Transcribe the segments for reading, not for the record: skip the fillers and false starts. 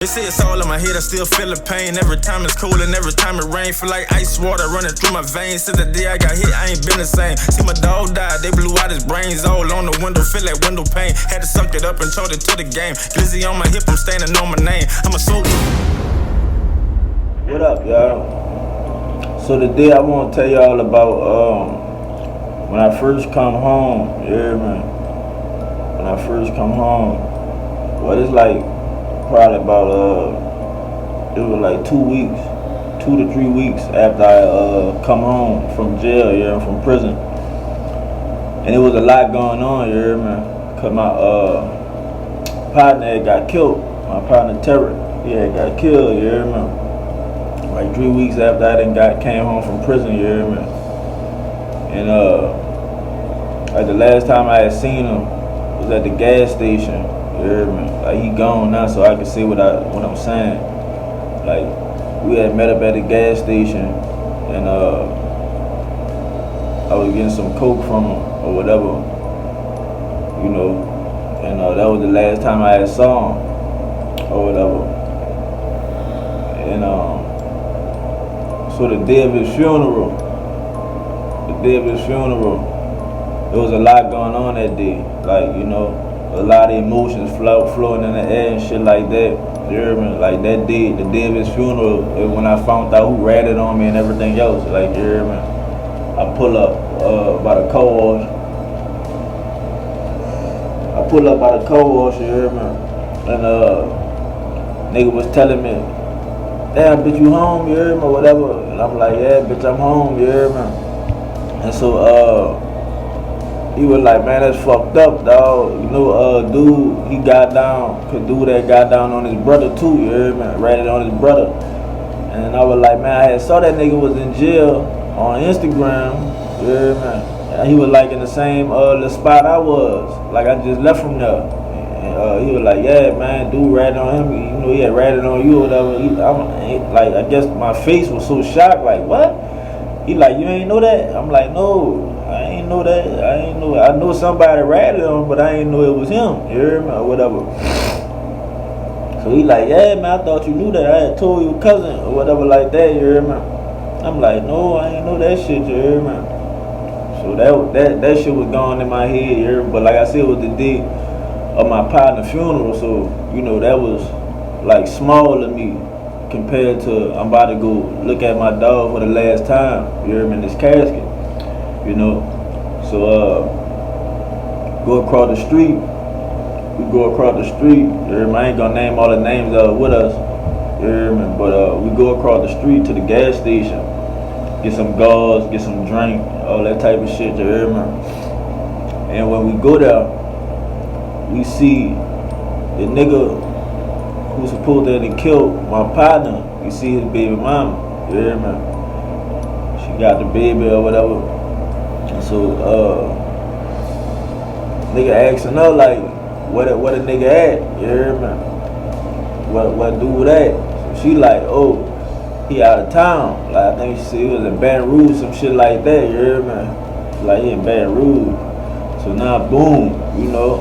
They say it's all in my head, I still feel the pain. Every time it's cold and every time it rain, feel like ice water running through my veins. Since the day I got hit, I ain't been the same. See my dog die, they blew out his brains all on the window, feel like window pane. Had to suck it up and charge it to the game. Glizzy on my hip, I'm standing on my name. I'm a soldier. What up, y'all? So today I want to tell y'all about when I first come home. Yeah, man. When I first come home, well, it's like probably about it was like 2 weeks, 2 to 3 weeks after I come home from jail, yeah, from prison. And it was a lot going on, yeah, man. Cause my partner had got killed. My partner Terry, he had got killed, yeah, man. Like 3 weeks after I came home from prison, yeah, man. And like the last time I had seen him was at the gas station. Yeah, man. Like he gone now, so I can see what I'm saying. Like we had met up at the gas station, and I was getting some coke from him or whatever, you know. And that was the last time I had saw him or whatever. And so the day of his funeral, there was a lot going on that day. Like, you know, a lot of emotions flowing in the air and shit like that. You hear me? Like that day, the day of his funeral, when I found out who ratted on me and everything else. Like, you hear me? I pull up by the car wash. You hear me? And nigga was telling me, "Damn, bitch, you home? You hear me? Or whatever." And I'm like, "Yeah, bitch, I'm home." You hear me? And so he was like, "Man, that's fucked up, dog. You know, dude, he got down, cause dude that got down on his brother too, you heard me? Ratted on his brother." And I was like, "Man, I had saw that nigga was in jail on Instagram, you heard me? And he was like in the same the spot I was. Like I just left from there." And he was like, "Yeah, man, dude ratted on him. You know, he had ratted on you or whatever." Like, I guess my face was so shocked, like, what? He like, "You ain't know that?" I'm like, "No, I ain't know that. I know somebody ratted on him, but I ain't know it was him. You hear me? Or whatever." So he like, "Yeah, man, I thought you knew that. I had told your cousin or whatever like that. You hear me?" I'm like, "No, I ain't know that shit. You hear me?" So that shit was gone in my head. You hear me? But like I said, it was the day of my partner's funeral. So you know that was like small to me compared to I'm about to go look at my dog for the last time. You hear me? In this casket. You know, so go across the street. We go across the street. You hear me? I ain't gonna name all the names that are with us. You hear me? But we go across the street to the gas station, get some gauze, get some drink, all that type of shit. You hear me? And when we go there, we see the nigga who's supposed to have killed my partner. We see his baby mama. You hear me? She got the baby or whatever. So nigga asking her like, what a nigga at? You hear me? What dude at? So she like, "Oh, he out of town." Like I think she said he was in Baton Rouge, some shit like that. You hear me? Like he in Baton Rouge. So now boom, you know,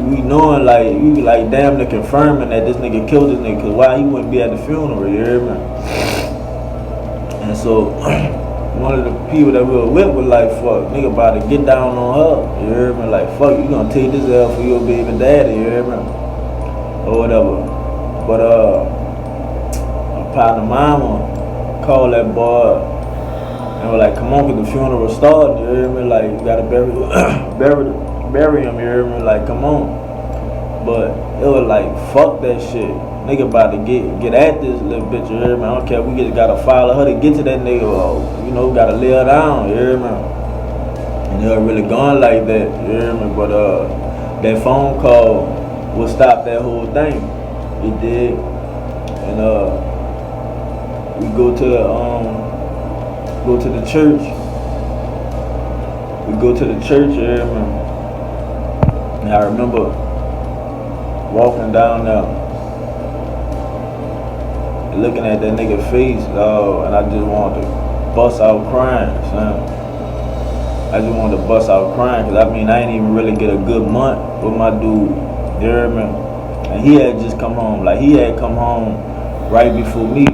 we knowing like you like damn near confirming that this nigga killed this nigga. Cause why he wouldn't be at the funeral? You hear me? And so one of the people that we were with was like, "Fuck, nigga about to get down on her." You hear me? Like, "Fuck, you gonna take this L for your baby daddy," you hear me? Or whatever. But my partner mama called that boy and was like, "Come on, cause the funeral started," you hear me? Like, you gotta bury him, you hear me? Like, come on. But it was like, fuck that shit. Nigga about to get at this little bitch, you hear me? I don't care, we just gotta follow her to get to that nigga, or, you know, gotta lay her down, you hear me? And it was really gone like that, you hear me? But that phone call will stop that whole thing. It did. And we go to the church. We go to the church, you hear me? And I remember walking down there looking at that nigga face, dog, and I just wanted to bust out crying, son. I just wanted to bust out crying, cause I mean I ain't even really get a good month with my dude. You hear me? And he had just come home. Like, he had come home right before me.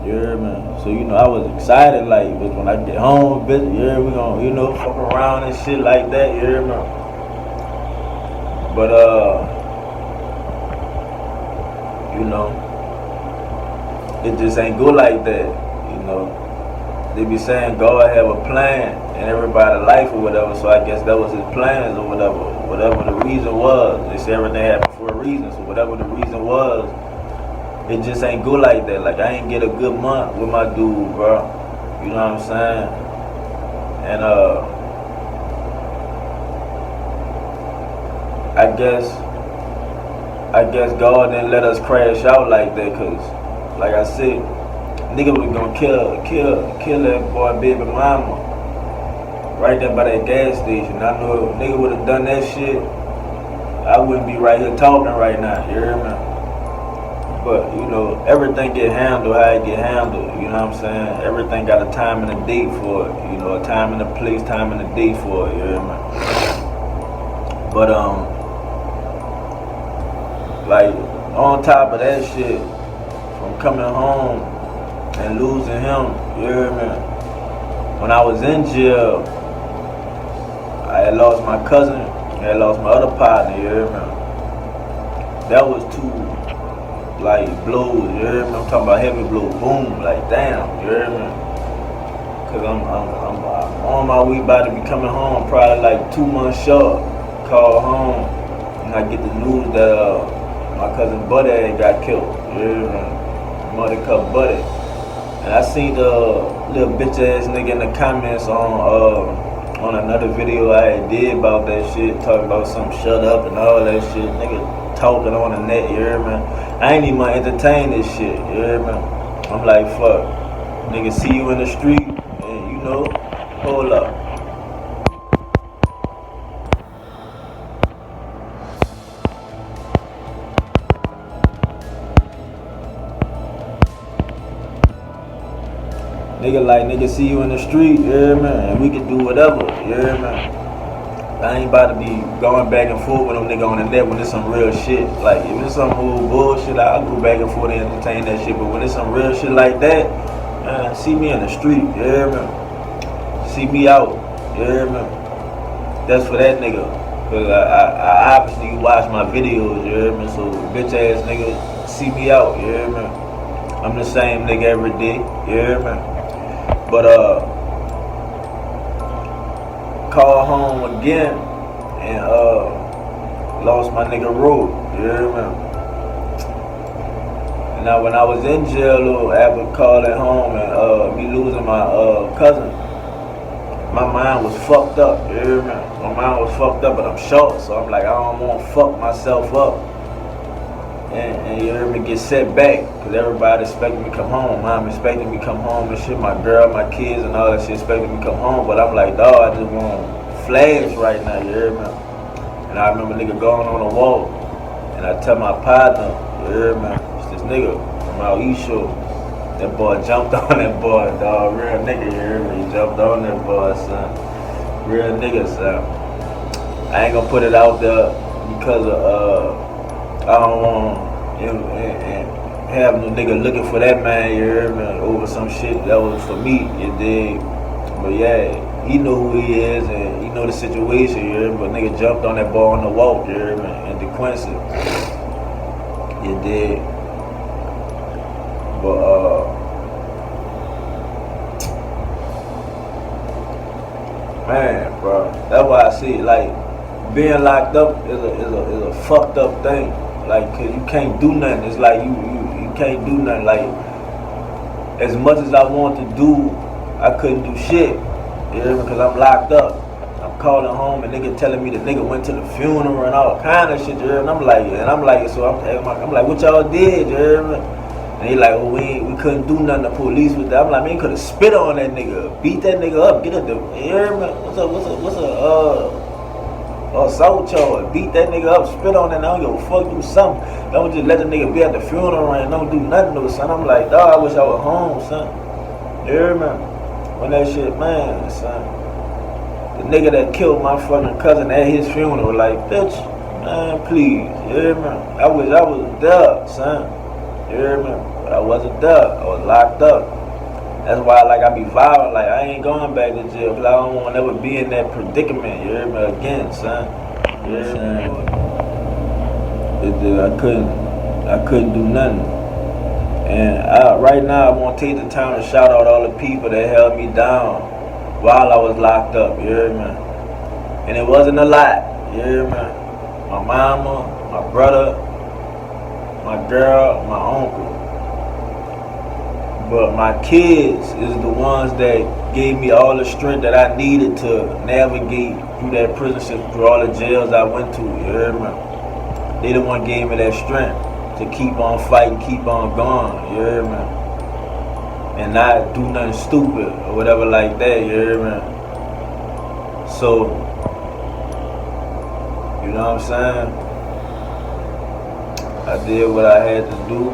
You hear me? So, you know, I was excited. Like, bitch, when I get home, bitch, you hear me? We gonna, you know, fuck around and shit like that. You hear me? But, you know, it just ain't go like that. You know, they be saying God have a plan in everybody's life or whatever. So I guess that was his plans or whatever. Whatever the reason was, they say everything happened for a reason. So whatever the reason was, it just ain't go like that. Like, I ain't get a good month with my dude, bro. You know what I'm saying? And I guess God didn't let us crash out like that, cause like I said, nigga was gonna kill that boy baby mama right there by that gas station. I know if nigga would have done that shit, I wouldn't be right here talking right now. You hear me? But, you know, everything get handled how it get handled. You know what I'm saying? Everything got a time and a date for it. You know, a time and a place, time and a date for it. You hear me? But, like, on top of that shit, from coming home and losing him, you hear me? When I was in jail, I had lost my cousin, I had lost my other partner, you hear me? That was two, like, blows, you hear me? I'm talking about heavy blow, boom, like, damn, you hear me? Cause I'm on my way about to be coming home, probably like 2 months short. Call home, and I get the news that my cousin Buddy had got killed, you hear me? Mother cut Buddy. And I seen the little bitch ass nigga in the comments on another video I had did about that shit, talking about some shut up and all that shit. Nigga talking on the net, you hear me? I ain't even entertain this shit, you hear me? I'm like, fuck. Nigga see you in the street and you know, hold up. Nigga see you in the street, you hear me? And we can do whatever, you hear me? I ain't about to be going back and forth with them nigga on the net when it's some real shit. Like, if it's some old bullshit, I'll go back and forth and entertain that shit. But when it's some real shit like that, see me in the street, you hear me? See me out, you hear me? That's for that nigga. Cause I obviously watch my videos, you hear me? So bitch ass nigga, see me out, you hear me? I'm the same nigga every day, you hear me? But call home again and lost my nigga Road, you hear me? And now when I was in jail, after calling home and me losing my cousin, my mind was fucked up, you hear me? My mind was fucked up, but I'm short, so I'm like, I don't want to fuck myself up. And you hear me, get set back, because everybody expecting me to come home. Mom expecting me to come home and shit, my girl, my kids and all that shit expecting me to come home. But I'm like, dawg, I just want flash right now, you hear me? And I remember nigga going on a walk, and I tell my partner, you hear me, it's this nigga from out East Shore. That boy jumped on that boy, dawg, real nigga, you hear me? He jumped on that boy, son. Real nigga, son. I ain't gonna put it out there because of, I don't want and have no nigga looking for that man, you hear me, over some shit that was for me, you dig? But yeah, he know who he is and he know the situation, you hear me? But nigga jumped on that ball on the walk, you hear me, in DeQuincy, you dig? But man, bro, that's why I see like being locked up is a fucked up thing. Like, cause you can't do nothing. It's like you can't do nothing. Like, as much as I want to do, I couldn't do shit. You hear me? Cause I'm locked up. I'm calling home and nigga telling me the nigga went to the funeral and all kind of shit. You hear me? I'm like, so I'm like, what y'all did? You hear me? And he like, well, we couldn't do nothing. The police with that. I'm like, man, you could have spit on that nigga, beat that nigga up, get it. You hear me? What's assault charge, beat that nigga up, spit on that, I don't give a fuck, do something. Don't just let the nigga be at the funeral and don't do nothing to it, son. I'm like, dawg, I wish I was home, son. You hear me? When that shit, man, son. The nigga that killed my fucking cousin at his funeral, like, bitch, man, please, you hear me? I wish I was wasn't there, son. You hear me? But I wasn't there. I was locked up. That's why, like, I be vowing, like, I ain't going back to jail, because I don't want to ever be in that predicament, you hear me, again, son. You hear me? I couldn't do nothing. And right now, I want to take the time to shout out all the people that held me down while I was locked up, you hear me? And it wasn't a lot, you hear me? My mama, my brother, my girl, my uncle. But my kids is the ones that gave me all the strength that I needed to navigate through that prison system, through all the jails I went to, you hear me? They the one gave me that strength to keep on fighting, keep on going, you hear me? And not do nothing stupid or whatever like that, you hear me? So, you know what I'm saying? I did what I had to do,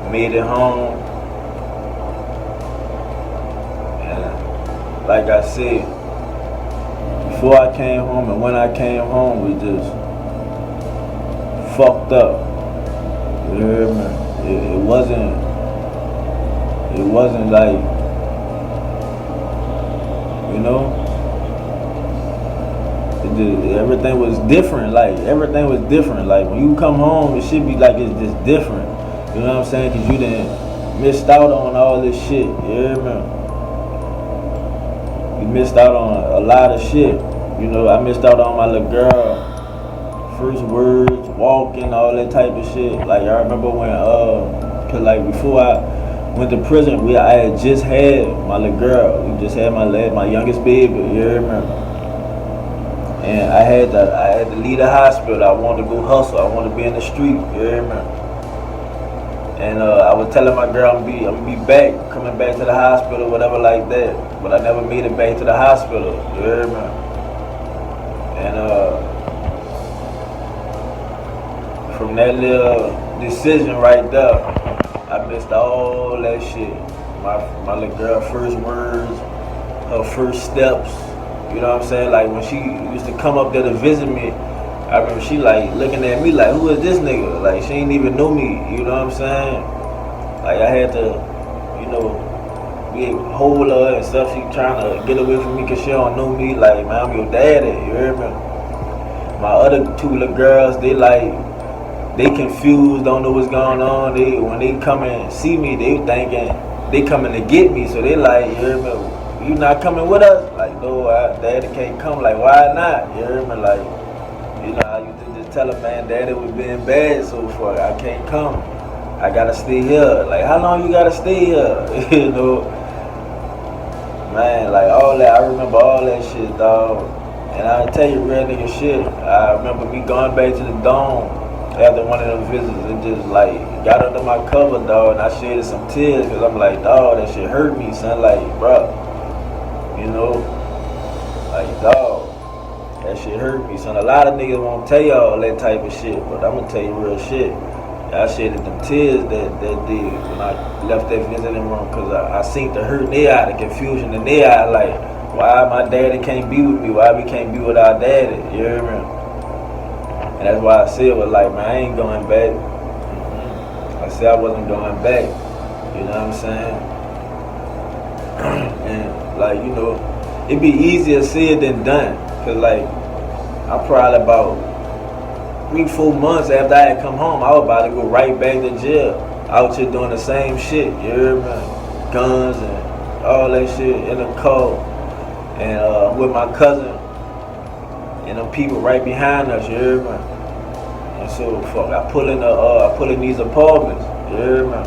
made it home. Like I said, before I came home and when I came home, we just fucked up. You hear me? It wasn't like, you know, everything was different. Like, everything was different. Like, when you come home, it should be like it's just different. You know what I'm saying? Because you done missed out on all this shit. You hear me? You missed out on a lot of shit. You know, I missed out on my little girl, first words, walking, all that type of shit. Like, I remember when, cause like before I went to prison, I had just had my little girl. We just had my youngest baby. You hear me? And I had to leave the hospital. I wanted to go hustle. I wanted to be in the street. You hear me? And I was telling my girl I'm gonna be back, coming back to the hospital, whatever like that. But I never made it back to the hospital. You hear me? And from that little decision right there, I missed all that shit. My little girl first words, her first steps. You know what I'm saying? Like when she used to come up there to visit me, I remember she like looking at me like, who is this nigga? Like she ain't even know me, you know what I'm saying? Like I had to, you know, hold her and stuff. She trying to get away from me because she don't know me. Like, man, I'm your daddy, you hear me? My other two little girls, they confused, don't know what's going on. When they come and see me, they thinking they coming to get me. So they like, you hear me? You not coming with us? Like, no, daddy can't come. Like, why not? You hear me? Like, you know, I used to just tell her, man, daddy was being bad so far. I can't come. I gotta stay here. Like, how long you gotta stay here? You know? Man, like all that, I remember all that shit, dog. And I'll tell you real nigga shit. I remember me going back to the dome after one of them visits and just like got under my cover, dog, and I shedded some tears because I'm like, dog, that shit hurt me, son. Like, bruh, you know, like, dog, that shit hurt me, son. A lot of niggas won't tell y'all that type of shit, but I'm gonna tell you real shit. I shedded them tears that day when I left that visiting room because I seen the hurt in their eye, the confusion in their eye, like, why my daddy can't be with me? Why we can't be with our daddy? You hear me? And that's why I said, well, like, man, I ain't going back. I said I wasn't going back. You know what I'm saying? And, like, you know, it'd be easier said than done. Because, like, I probably about 3-4 months after I had come home, I was about to go right back to jail. Out here doing the same shit, you hear me? Guns and all that shit in the car. And with my cousin and them people right behind us, you hear me? And so fuck, I pull in these apartments, you hear me?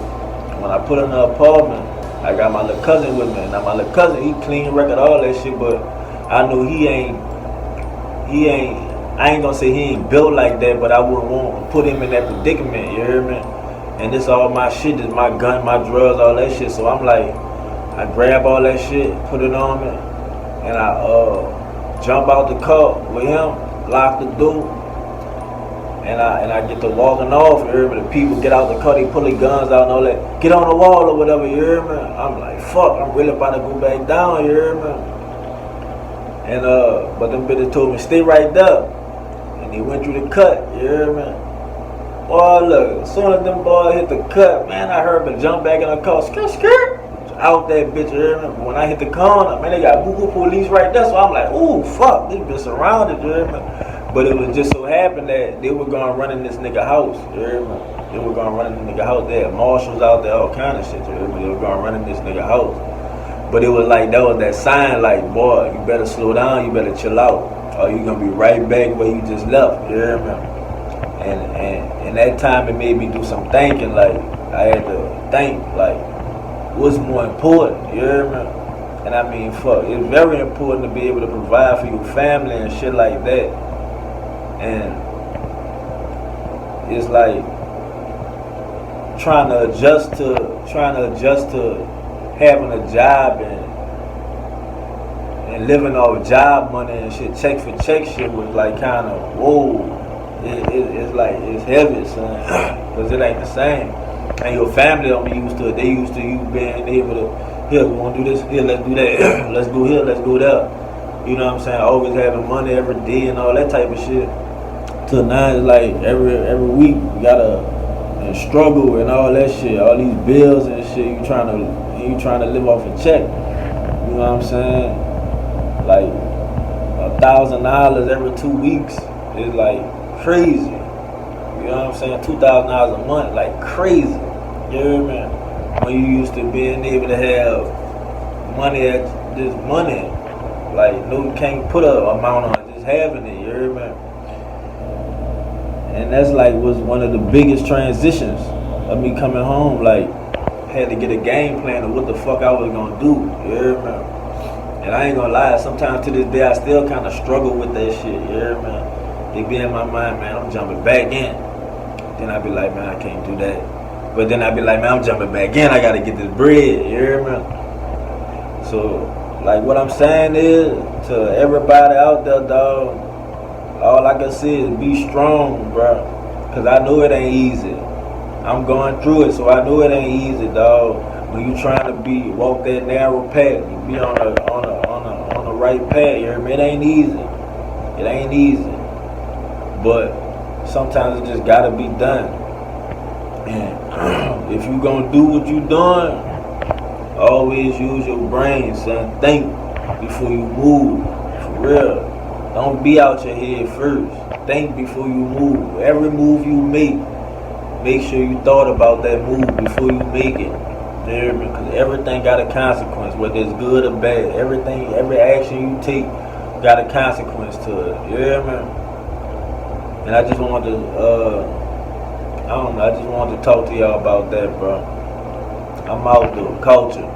When I pull in the apartment, I got my little cousin with me. Now my little cousin, he clean record, all that shit, but I know I ain't gonna say he ain't built like that, but I wouldn't want to put him in that predicament, you hear me? And this all my shit, this my gun, my drugs, all that shit. So I'm like, I grab all that shit, put it on me, and I jump out the car with him, lock the door, and I get to walking off, you hear me? The people get out the car, they pull their guns out and all that, get on the wall or whatever, you hear me? I'm like, fuck, I'm really about to go back down, you hear me? And but them bitches told me, stay right there. And they went through the cut, you hear me? Boy, look, as soon as them boys hit the cut, man, I heard them jump back in the car, skirt, skirt, out that bitch, you hear me? When I hit the corner, man, they got boo police right there, so I'm like, ooh, fuck, they been surrounded, you hear me? But it was just so happened that they were gonna run in this nigga house, you hear me? They were gonna run in the nigga house, they had marshals out there, all kind of shit, you hear me? They were gonna run in this nigga house. But it was like, that was that sign, like, boy, you better slow down, you better chill out, or you gonna be right back where you just left, you hear me? And that time it made me do some thinking, like, I had to think, like, what's more important, you hear me? And I mean, fuck, it's very important to be able to provide for your family and shit like that. And it's like trying to adjust to having a job and living off job money and shit, check for check shit was like kind of, whoa. It's like, it's heavy, son, because it ain't the same. And your family don't be used to it. They used to you being able to, here, we want to do this, here, let's do that, let's go here, let's go there. You know what I'm saying? Always having money every day and all that type of shit. Till now, it's like every week, you gotta struggle and all that shit, all these bills and shit, you trying to live off a check. You know what I'm saying? Like, $1,000 every 2 weeks is like crazy. You know what I'm saying? $2,000 a month, like crazy. You hear me? When you used to being able to have money at this money, like no, you can't put a amount on it, just having it. You hear me? And that's like was one of the biggest transitions of me coming home. Like, had to get a game plan of what the fuck I was gonna do. You hear me? And I ain't gonna lie, sometimes to this day I still kind of struggle with that shit. You hear me? They be in my mind, man, I'm jumping back in. Then I be like, man, I can't do that. But then I be like, man, I'm jumping back in. I gotta get this bread. You hear me? So, like, what I'm saying is to everybody out there, dog, all I can say is be strong, bro. Cause I know it ain't easy. I'm going through it, so I know it ain't easy, dog. When you trying to walk that narrow path, you be on the right path. You hear me? It ain't easy. It ain't easy. But sometimes it just gotta be done. And if you gonna do what you doing, always use your brain, son. Think before you move. For real. Don't be out your head first. Think before you move. Every move you make sure you thought about that move before you make it. Because everything got a consequence, whether it's good or bad. Every action you take got a consequence to it. You hear me? And I just wanted to talk to y'all about that, bro. I'm out though, culture.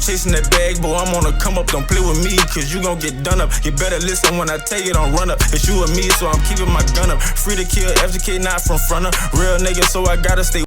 Chasing that bag, boy, I'm on a come up, don't play with me, cause you gon' get done up. You better listen when I tell you, don't run up. It's you and me, so I'm keeping my gun up. Free to kill, FGK, not from front of. Real nigga, so I gotta stay